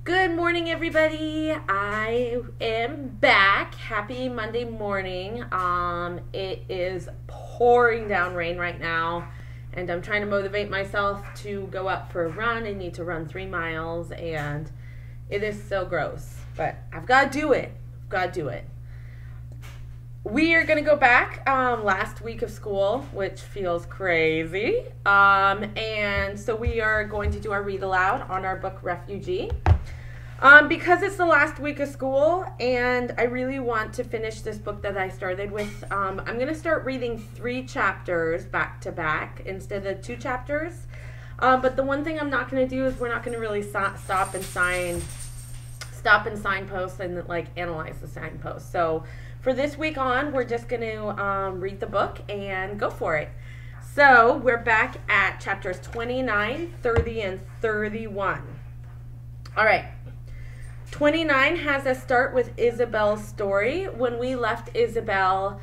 Good morning, everybody. I am back. Happy Monday morning. It is pouring down rain right now, and I'm trying to motivate myself to go out for a run. I need to run 3 miles, and it is so gross, but I've got to do it. We are going to go back last week of school, which feels crazy. And so we are going to do our read aloud on our book Refugee. Because it's the last week of school and I really want to finish this book that I started with, I'm going to start reading 3 chapters back to back instead of 2 chapters. But the one thing I'm not going to do is we're not going to really stop and signpost and like analyze the signpost. So for this week on, we're just going to read the book and go for it. So we're back at chapters 29, 30, and 31. All right. 29 has us start with Isabel's story. When we left Isabel,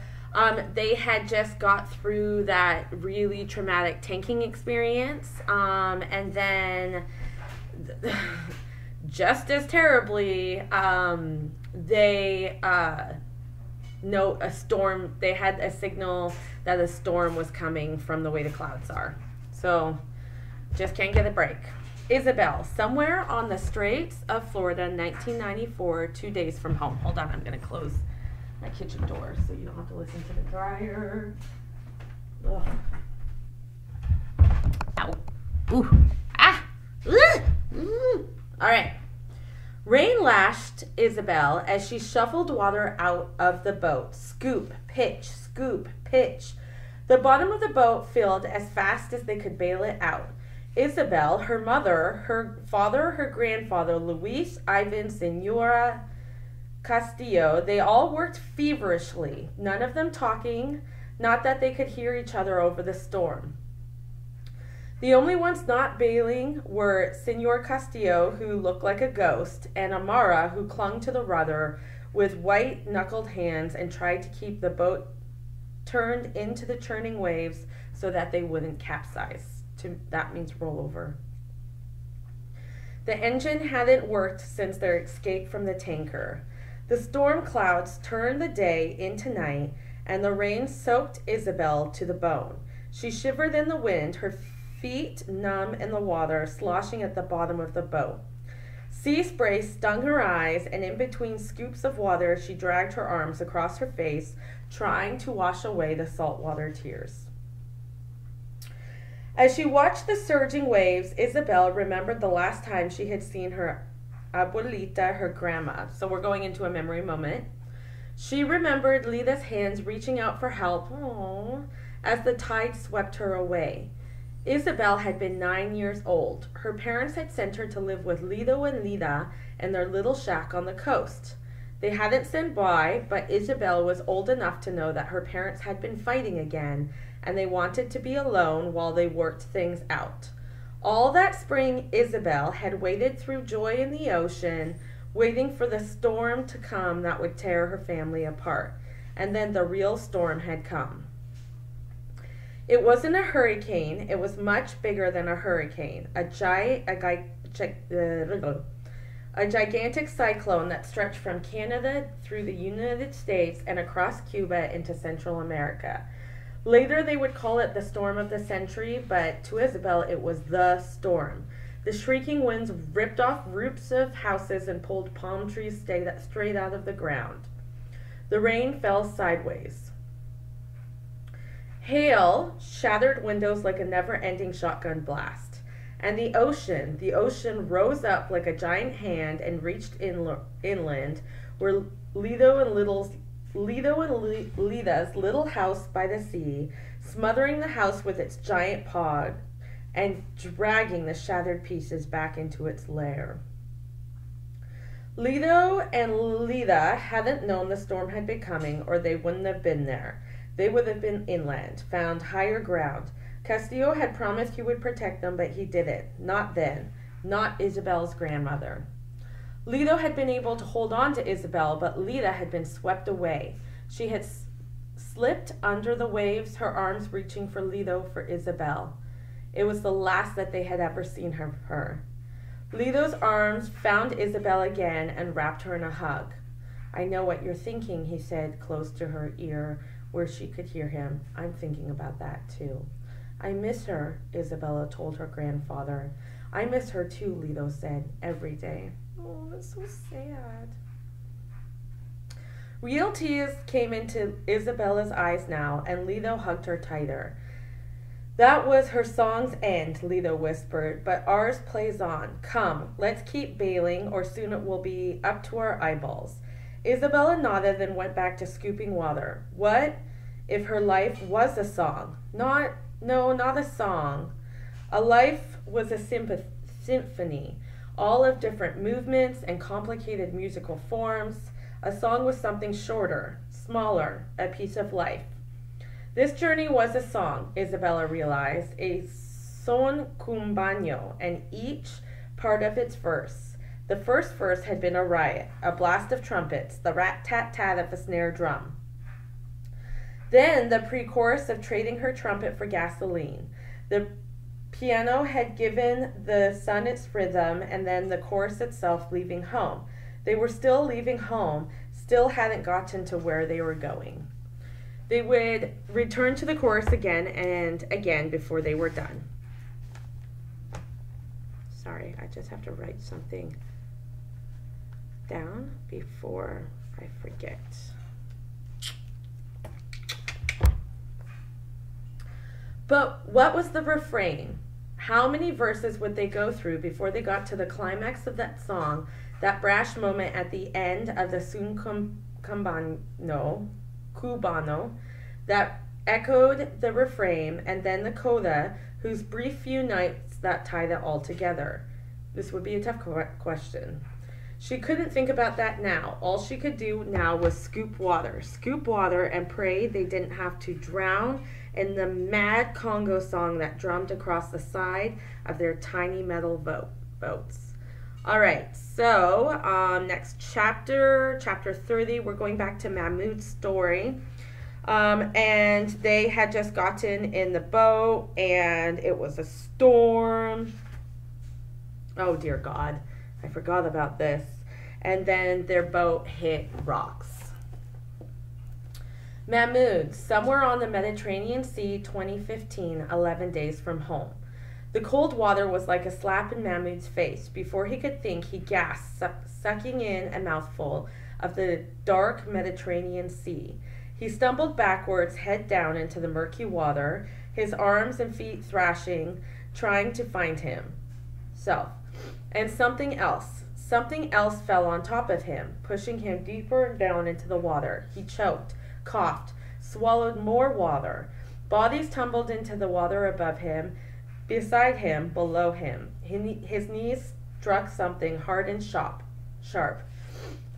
they had just got through that really traumatic tanking experience. And then, just as terribly, they know a storm. They had a signal that a storm was coming from the way the clouds are. So, just can't get a break. Isabel, somewhere on the Straits of Florida, 1994, 2 days from home. Hold on, I'm going to close my kitchen door so you don't have to listen to the dryer. Ugh. Ow. Ooh. Ah. Ugh. All right. Rain lashed Isabel as she shuffled water out of the boat. Scoop, pitch, scoop, pitch. The bottom of the boat filled as fast as they could bail it out. Isabel, her mother, her father, her grandfather, Luis, Ivan, Senora Castillo, they all worked feverishly, none of them talking, not that they could hear each other over the storm. The only ones not bailing were Senor Castillo, who looked like a ghost, and Amara, who clung to the rudder with white-knuckled hands and tried to keep the boat turned into the churning waves so that they wouldn't capsize. That means roll over. The engine hadn't worked since their escape from the tanker. The storm clouds turned the day into night, and the rain soaked Isabel to the bone. She shivered in the wind, her feet numb in the water, sloshing at the bottom of the boat. Sea spray stung her eyes, and in between scoops of water, she dragged her arms across her face, trying to wash away the saltwater tears. As she watched the surging waves, Isabel remembered the last time she had seen her abuelita, her grandma. So we're going into a memory moment. She remembered Lida's hands reaching out for help, as the tide swept her away. Isabel had been 9 years old. Her parents had sent her to live with Lido and Lida in their little shack on the coast. They hadn't said bye, but Isabel was old enough to know that her parents had been fighting again, and they wanted to be alone while they worked things out. All that spring, Isabel had waded through joy in the ocean, waiting for the storm to come that would tear her family apart. And then the real storm had come. It wasn't a hurricane. It was much bigger than a hurricane. A gigantic cyclone that stretched from Canada through the United States and across Cuba into Central America. Later, they would call it the storm of the century, but to Isabel, it was the storm. The shrieking winds ripped off roofs of houses and pulled palm trees straight out of the ground. The rain fell sideways. Hail shattered windows like a never-ending shotgun blast. And the ocean rose up like a giant hand and reached inland, where Lido and Lida's little house by the sea, smothering the house with its giant paw and dragging the shattered pieces back into its lair. Lido and Lida hadn't known the storm had been coming, or they wouldn't have been there. They would have been inland, found higher ground. Castillo had promised he would protect them, but he didn't. Not then. Not Isabel's grandmother. Lido had been able to hold on to Isabel, but Lida had been swept away. She had slipped under the waves, her arms reaching for Lido, for Isabel. It was the last that they had ever seen of her. Lido's arms found Isabel again and wrapped her in a hug. I know what you're thinking, he said, close to her ear where she could hear him. I'm thinking about that too. I miss her, Isabella told her grandfather. I miss her too, Lido said, every day. Oh, that's so sad. Real tears came into Isabella's eyes now, and Lido hugged her tighter. That was her song's end, Lido whispered, but ours plays on. Come, let's keep bailing, or soon it will be up to our eyeballs. Isabella nodded and went back to scooping water. What if her life was a song? Not a song. A life was a symphony, all of different movements and complicated musical forms. A song was something shorter, smaller, a piece of life. This journey was a song, Isabella realized, a son cumbaño, and each part of its verse. The first verse had been a riot, a blast of trumpets, the rat-tat-tat of a snare drum. Then the pre-chorus of trading her trumpet for gasoline. The piano had given the sun its rhythm, and then the chorus itself leaving home. They were still leaving home, still hadn't gotten to where they were going. They would return to the chorus again and again before they were done. Sorry, I just have to write something down before I forget. But what was the refrain? How many verses would they go through before they got to the climax of that song, that brash moment at the end of the Sun Cubano that echoed the refrain, and then the coda, whose brief few nights that tied it all together? This would be a tough question. She couldn't think about that now. All she could do now was scoop water and pray they didn't have to drown in the mad Congo song that drummed across the side of their tiny metal boats. All right, so next chapter 30, we're going back to Mahmoud's story. And they had just gotten in the boat, and it was a storm. Oh, dear God. I forgot about this. And then their boat hit rocks. Mahmoud, somewhere on the Mediterranean Sea, 2015, 11 days from home. The cold water was like a slap in Mahmoud's face. Before he could think, he gasped, sucking in a mouthful of the dark Mediterranean Sea. He stumbled backwards, head down into the murky water, his arms and feet thrashing, trying to find himself. And something else fell on top of him, pushing him deeper down into the water. He choked, coughed, swallowed more water. Bodies tumbled into the water above him, beside him, below him. His knees struck something hard and sharp.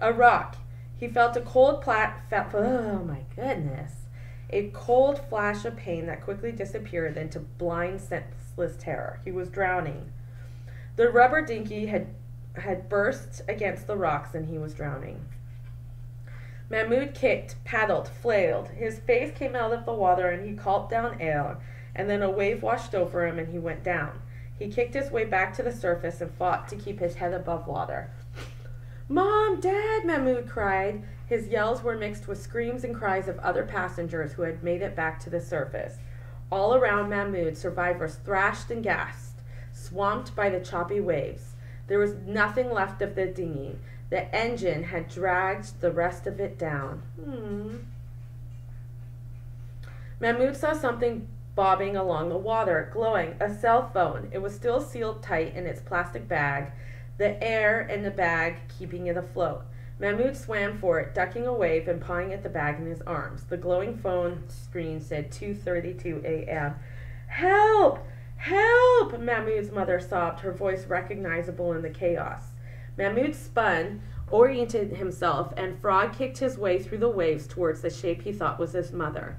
A rock. He felt a cold oh my goodness. A cold flash of pain that quickly disappeared into blind, senseless terror. He was drowning. The rubber dinghy had burst against the rocks, and he was drowning. Mahmoud kicked, paddled, flailed. His face came out of the water, and he gulped down air, and then a wave washed over him, and he went down. He kicked his way back to the surface and fought to keep his head above water. Mom, Dad, Mahmoud cried. His yells were mixed with screams and cries of other passengers who had made it back to the surface. All around Mahmoud, survivors thrashed and gasped, swamped by the choppy waves. There was nothing left of the dinghy. The engine had dragged the rest of it down. Mahmoud saw something bobbing along the water, glowing, a cell phone. It was still sealed tight in its plastic bag, the air in the bag keeping it afloat. Mahmoud swam for it, ducking a wave and pawing at the bag in his arms. The glowing phone screen said 2:32 a.m. Help! Help! Mahmoud's mother sobbed, her voice recognizable in the chaos. Mahmoud spun, oriented himself, and frog kicked his way through the waves towards the shape he thought was his mother.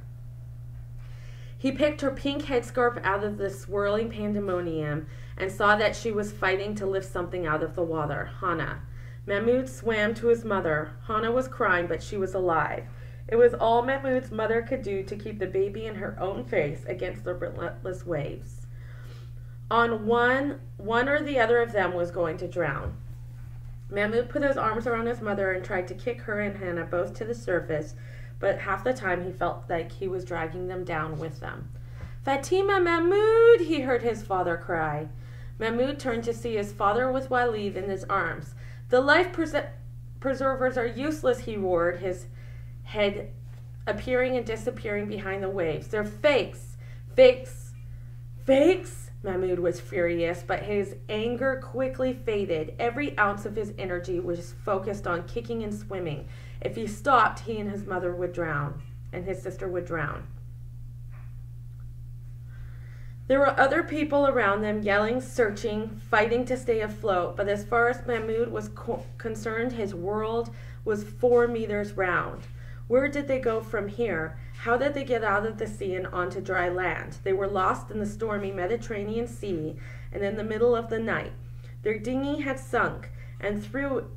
He picked her pink headscarf out of the swirling pandemonium and saw that she was fighting to lift something out of the water, Hana. Mahmoud swam to his mother. Hana was crying, but she was alive. It was all Mahmoud's mother could do to keep the baby in her own face against the relentless waves. On one or the other of them was going to drown. Mahmoud put his arms around his mother and tried to kick her and Hannah both to the surface, but half the time he felt like he was dragging them down with them. "Fatima, Mahmoud!" he heard his father cry. Mahmoud turned to see his father with Walid in his arms. "The life preservers are useless," he roared, his head appearing and disappearing behind the waves. "They're fakes! Fakes! Fakes!" Mahmoud was furious, but his anger quickly faded. Every ounce of his energy was focused on kicking and swimming. If he stopped, he and his mother would drown, and his sister would drown. There were other people around them, yelling, searching, fighting to stay afloat, but as far as Mahmoud was concerned, his world was 4 meters round. Where did they go from here? How did they get out of the sea and onto dry land? They were lost in the stormy Mediterranean Sea and in the middle of the night. Their dinghy had sunk, and through,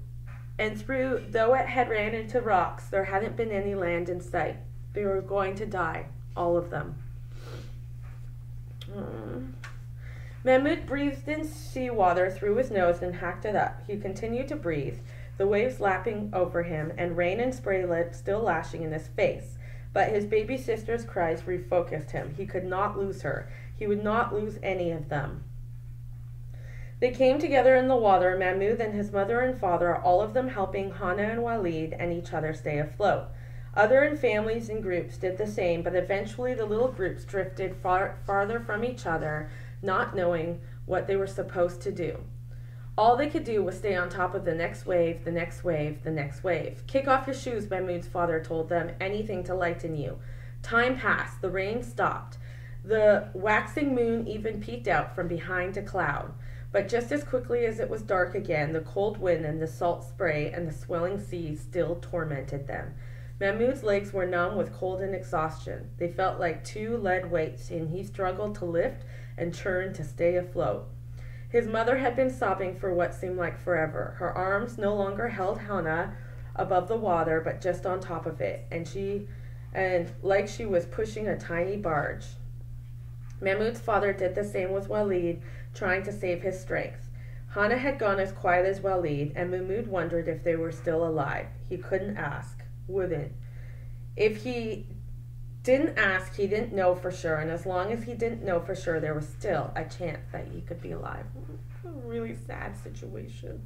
though it had ran into rocks, there hadn't been any land in sight. They were going to die, all of them. Mahmoud breathed in seawater through his nose and hacked it up. He continued to breathe, the waves lapping over him, and rain and spray still lashing in his face. But his baby sister's cries refocused him. He could not lose her. He would not lose any of them. They came together in the water, Mahmoud and his mother and father, all of them helping Hannah and Walid and each other stay afloat. Other families and groups did the same, but eventually the little groups drifted farther from each other, not knowing what they were supposed to do. All they could do was stay on top of the next wave, the next wave, the next wave. "Kick off your shoes," Mahmoud's father told them, "anything to lighten you." Time passed. The rain stopped. The waxing moon even peeked out from behind a cloud. But just as quickly as it was dark again, the cold wind and the salt spray and the swelling sea still tormented them. Mahmoud's legs were numb with cold and exhaustion. They felt like 2 lead weights, and he struggled to lift and turn to stay afloat. His mother had been sobbing for what seemed like forever. Her arms no longer held Hannah above the water, but just on top of it, and like she was pushing a tiny barge. Mahmoud's father did the same with Walid, trying to save his strength. Hannah had gone as quiet as Walid, and Mahmoud wondered if they were still alive. He couldn't ask, wouldn't. If he didn't ask, he didn't know for sure, and as long as he didn't know for sure, there was still a chance that he could be alive. A really sad situation.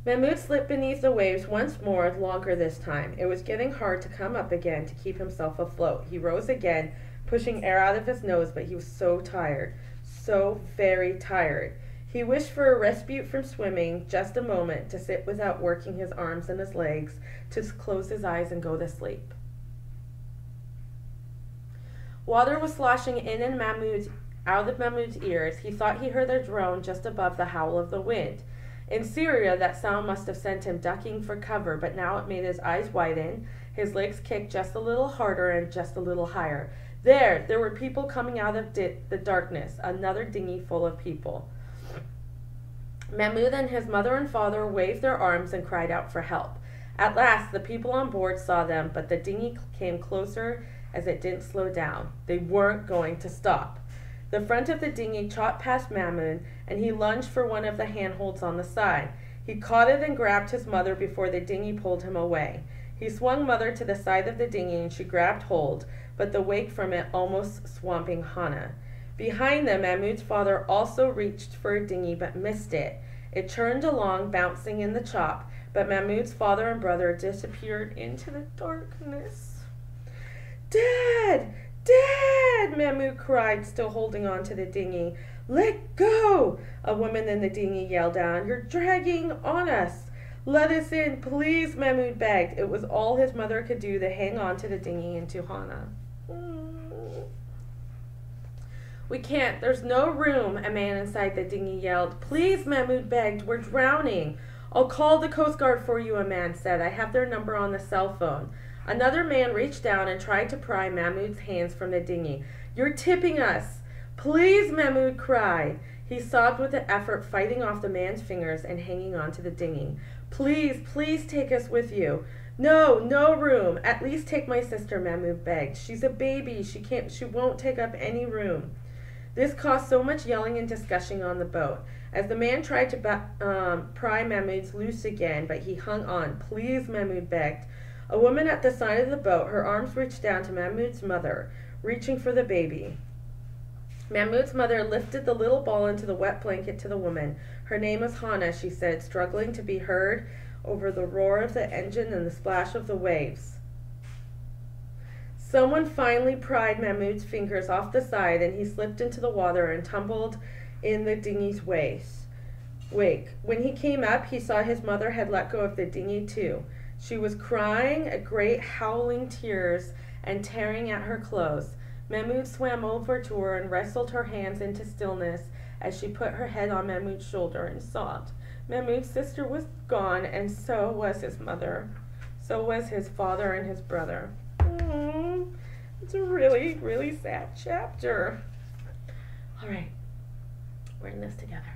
Mahmoud slipped beneath the waves once more, longer this time. It was getting hard to come up again to keep himself afloat. He rose again, pushing air out of his nose, but he was so tired, so very tired. He wished for a respite from swimming, just a moment, to sit without working his arms and his legs, to close his eyes and go to sleep. Water was sloshing in and out of Mahmoud's ears. He thought he heard a drone just above the howl of the wind. In Syria, that sound must have sent him ducking for cover, but now it made his eyes widen, his legs kick just a little harder and just a little higher. There were people coming out of the darkness, another dinghy full of people. Mahmoud and his mother and father waved their arms and cried out for help. At last, the people on board saw them, but the dinghy came closer as it didn't slow down. They weren't going to stop. The front of the dinghy shot past Mahmoud, and he lunged for one of the handholds on the side. He caught it and grabbed his mother before the dinghy pulled him away. He swung Mother to the side of the dinghy, and she grabbed hold, but the wake from it almost swamping Hannah. Behind them, Mahmoud's father also reached for a dinghy, but missed it. It churned along, bouncing in the chop, but Mahmoud's father and brother disappeared into the darkness. "Dad! Dad!" Mahmoud cried, still holding on to the dinghy. "Let go!" a woman in the dinghy yelled down. "You're dragging on us. Let us in, please," Mahmoud begged. It was all his mother could do to hang on to the dinghy and to Hannah. "We can't. There's no room," a man inside the dinghy yelled. "Please," Mahmoud begged. "We're drowning." "I'll call the Coast Guard for you," a man said. "I have their number on the cell phone." Another man reached down and tried to pry Mahmoud's hands from the dinghy. "You're tipping us." "Please," Mahmoud cried. He sobbed with an effort, fighting off the man's fingers and hanging on to the dinghy. "Please, please take us with you." "No, no room. At least take my sister," Mahmoud begged. "She's a baby. She won't take up any room." This caused so much yelling and discussion on the boat. As the man tried to pry Mahmoud's loose again, but he hung on. Please, Mahmoud begged. A woman at the side of the boat, her arms reached down to Mahmoud's mother, reaching for the baby. Mahmoud's mother lifted the little ball into the wet blanket to the woman. Her name was Hana, she said, struggling to be heard over the roar of the engine and the splash of the waves. Someone finally pried Mahmoud's fingers off the side, and he slipped into the water and tumbled in the dinghy's wake. When he came up, he saw his mother had let go of the dinghy too. She was crying great howling tears and tearing at her clothes. Mahmoud swam over to her and wrestled her hands into stillness as she put her head on Mahmoud's shoulder and sobbed. Mahmoud's sister was gone, and so was his mother. So was his father and his brother. It's a really, really sad chapter. All right. We're in this together.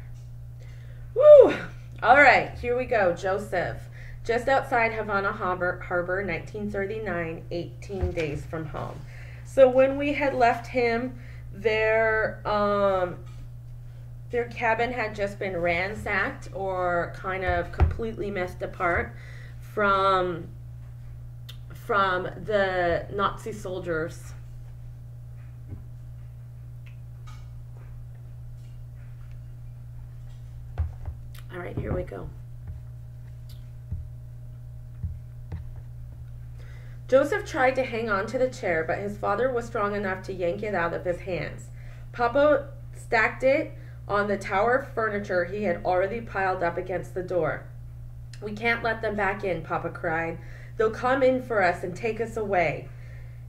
Woo! All right, here we go. Joseph. Just outside Havana Harbor, 1939, 18 days from home. So when we had left him, their cabin had just been ransacked or kind of completely messed apart from the Nazi soldiers. All right, here we go. Joseph tried to hang on to the chair, but his father was strong enough to yank it out of his hands. Papa stacked it on the tower of furniture he had already piled up against the door. We can't let them back in, Papa cried. They'll come in for us and take us away.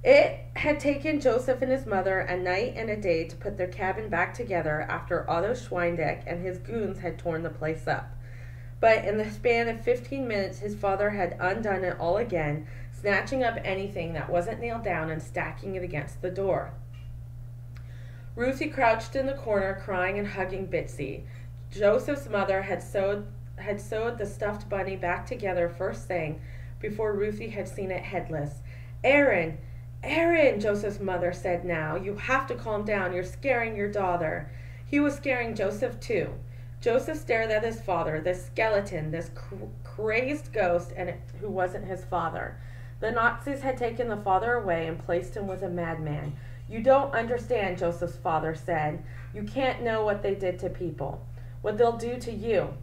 It had taken Joseph and his mother a night and a day to put their cabin back together after Otto Schweindeck and his goons had torn the place up. But in the span of 15 minutes, his father had undone it all again, snatching up anything that wasn't nailed down and stacking it against the door. Ruthie crouched in the corner, crying and hugging Bitsy. Joseph's mother had sewed the stuffed bunny back together first thing, before Ruthie had seen it headless. Aaron, Joseph's mother said now. You have to calm down. You're scaring your daughter. He was scaring Joseph too. Joseph stared at his father, this skeleton, this crazed ghost, and who wasn't his father. The Nazis had taken the father away and placed him with a madman. You don't understand, Joseph's father said. You can't know what they did to people, what they'll do to you.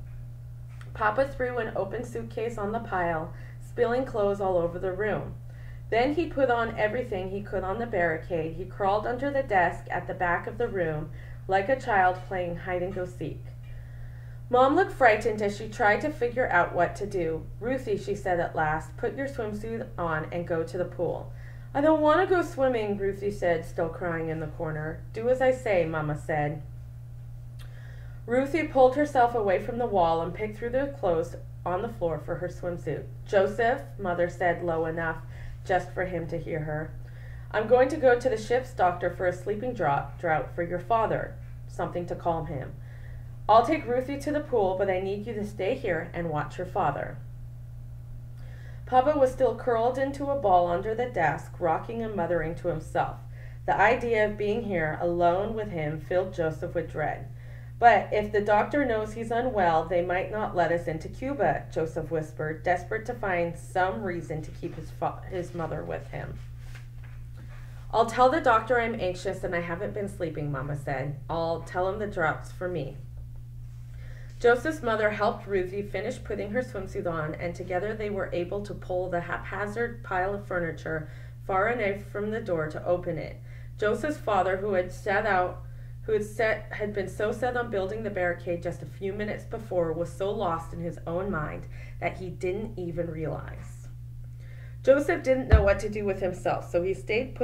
Papa threw an open suitcase on the pile, spilling clothes all over the room. Then he put on everything he could on the barricade. He crawled under the desk at the back of the room like a child playing hide-and-go-seek. Mom looked frightened as she tried to figure out what to do. Ruthie, she said at last, put your swimsuit on and go to the pool. I don't want to go swimming, Ruthie said, still crying in the corner. Do as I say, Mama said. Ruthie pulled herself away from the wall and picked through the clothes on the floor for her swimsuit. Joseph, Mother said low enough just for him to hear her. I'm going to go to the ship's doctor for a sleeping draught for your father, something to calm him. I'll take Ruthie to the pool, but I need you to stay here and watch your father. Papa was still curled into a ball under the desk, rocking and muttering to himself. The idea of being here alone with him filled Joseph with dread. But if the doctor knows he's unwell, they might not let us into Cuba, Joseph whispered, desperate to find some reason to keep his mother with him. I'll tell the doctor I'm anxious and I haven't been sleeping, Mama said. I'll tell him the drop's for me. Joseph's mother helped Ruthie finish putting her swimsuit on, and together they were able to pull the haphazard pile of furniture far enough from the door to open it. Joseph's father, who had been so set on building the barricade just a few minutes before, was so lost in his own mind that he didn't even realize. Joseph didn't know what to do with himself, so he started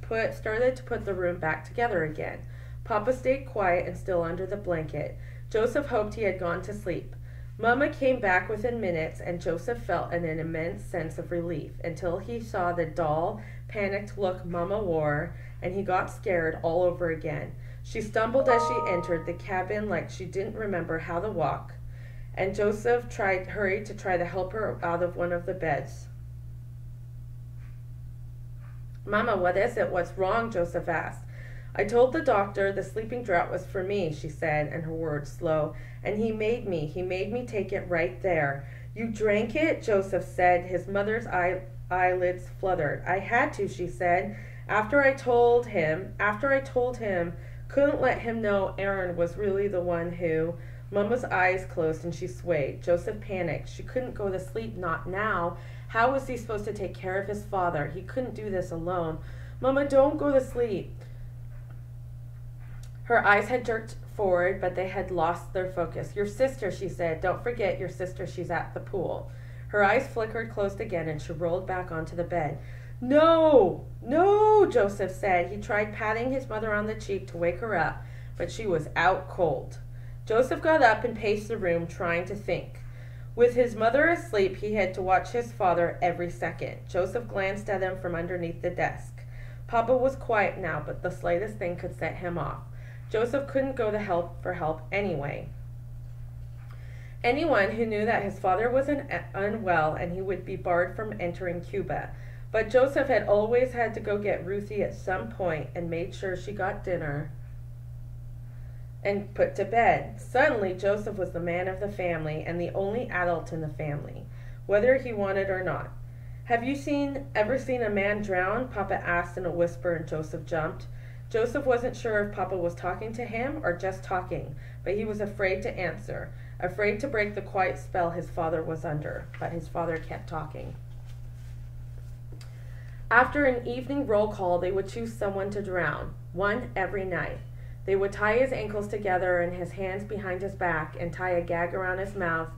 to put the room back together again. Papa stayed quiet and still under the blanket. Joseph hoped he had gone to sleep. Mama came back within minutes, and Joseph felt an immense sense of relief until he saw the dull, panicked look Mama wore, and he got scared all over again. She stumbled as she entered the cabin like she didn't remember how to walk, and Joseph hurried to try to help her out of one of the beds. Mama, what is it? What's wrong? Joseph asked. I told the doctor the sleeping draught was for me, she said, and her words slow, and he made me take it right there. You drank it? Joseph said. His mother's eyelids fluttered. I had to, she said. After I told him, couldn't let him know Aaron was really the one who... Mama's eyes closed and she swayed. Joseph panicked. She couldn't go to sleep, not now. How was he supposed to take care of his father? He couldn't do this alone. Mama, don't go to sleep. Her eyes had jerked forward, but they had lost their focus. Your sister, she said. Don't forget your sister. She's at the pool. Her eyes flickered, closed again, and she rolled back onto the bed. No, Joseph said. He tried patting his mother on the cheek to wake her up, but she was out cold. Joseph got up and paced the room, trying to think. With his mother asleep, he had to watch his father every second. Joseph glanced at him from underneath the desk. Papa was quiet now, but the slightest thing could set him off. Joseph couldn't go to help anyway. Anyone who knew that his father was unwell and he would be barred from entering Cuba. But Joseph had always had to go get Ruthie at some point and made sure she got dinner and put to bed. Suddenly, Joseph was the man of the family and the only adult in the family, whether he wanted or not. Have you ever seen a man drown? Papa asked in a whisper, and Joseph jumped. Joseph wasn't sure if Papa was talking to him or just talking, but he was afraid to answer, afraid to break the quiet spell his father was under. But his father kept talking. After an evening roll call, they would choose someone to drown, one every night. They would tie his ankles together and his hands behind his back and tie a gag around his mouth.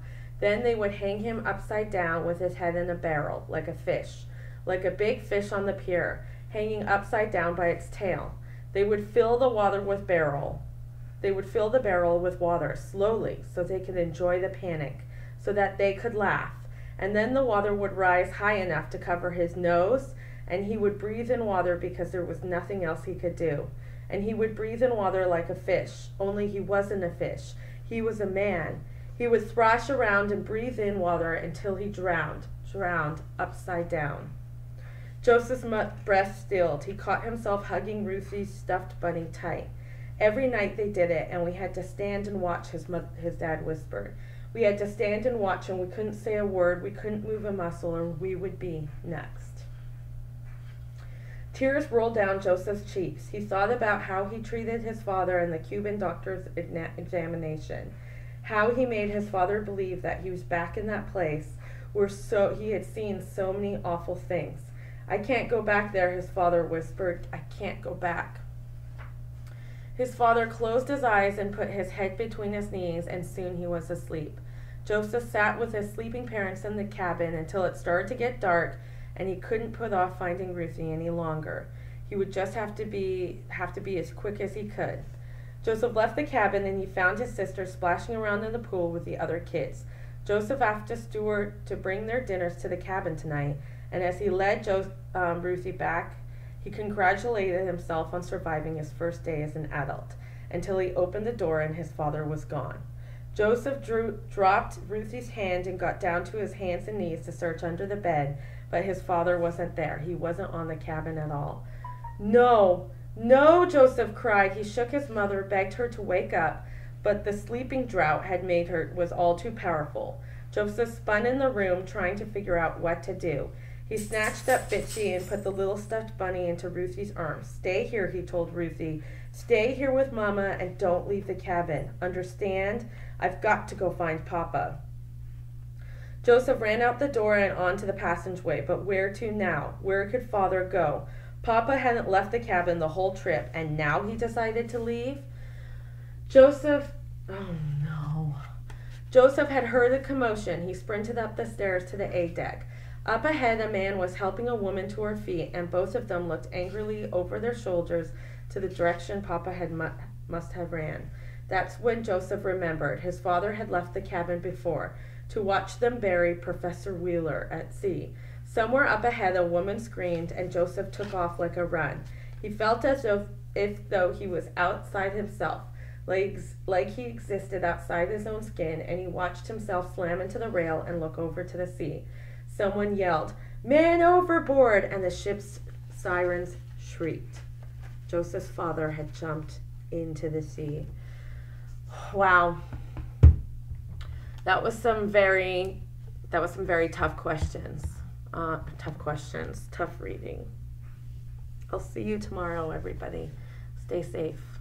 Then they would hang him upside down with his head in a barrel, like a fish, like a big fish on the pier, hanging upside down by its tail. They would fill the barrel with water slowly so they could enjoy the panic, so that they could laugh. And then the water would rise high enough to cover his nose, and he would breathe in water because there was nothing else he could do. And he would breathe in water like a fish, only he wasn't a fish. He was a man. He would thrash around and breathe in water until he drowned upside down. Joseph's breath stilled. He caught himself hugging Ruthie's stuffed bunny tight. Every night they did it, and we had to stand and watch, his dad whispered. We had to stand and watch, and we couldn't say a word, we couldn't move a muscle, or we would be next. Tears rolled down Joseph's cheeks. He thought about how he treated his father in the Cuban doctor's examination, how he made his father believe that he was back in that place where he had seen so many awful things. I can't go back there, his father whispered. I can't go back. His father closed his eyes and put his head between his knees, and soon he was asleep. Joseph sat with his sleeping parents in the cabin until it started to get dark, and he couldn't put off finding Ruthie any longer. He would just have to be as quick as he could. Joseph left the cabin, and he found his sister splashing around in the pool with the other kids. Joseph asked a steward to bring their dinners to the cabin tonight, and as he led Ruthie back, he congratulated himself on surviving his first day as an adult, until he opened the door and his father was gone. Joseph dropped Ruthie's hand and got down to his hands and knees to search under the bed, but his father wasn't there. He wasn't on the cabin at all. No, Joseph cried. He shook his mother, begged her to wake up, but the sleeping draught was all too powerful. Joseph spun in the room, trying to figure out what to do. He snatched up Bitsy and put the little stuffed bunny into Ruthie's arms. Stay here, he told Ruthie. Stay here with Mama and don't leave the cabin. Understand? I've got to go find Papa. Joseph ran out the door and onto the passageway, but where to now? Where could Father go? Papa hadn't left the cabin the whole trip, and now he decided to leave? Joseph had heard a commotion. He sprinted up the stairs to the A deck. Up ahead, a man was helping a woman to her feet, and both of them looked angrily over their shoulders to the direction Papa must have ran. That's when Joseph remembered. His father had left the cabin before to watch them bury Professor Wheeler at sea. Somewhere up ahead, a woman screamed, and Joseph took off like a run. He felt as though he was outside himself, like he existed outside his own skin, and he watched himself slam into the rail and look over to the sea. Someone yelled, "Man overboard!" and the ship's sirens shrieked. Joseph's father had jumped into the sea. Wow. That was some very tough questions. Tough reading. I'll see you tomorrow, everybody. Stay safe.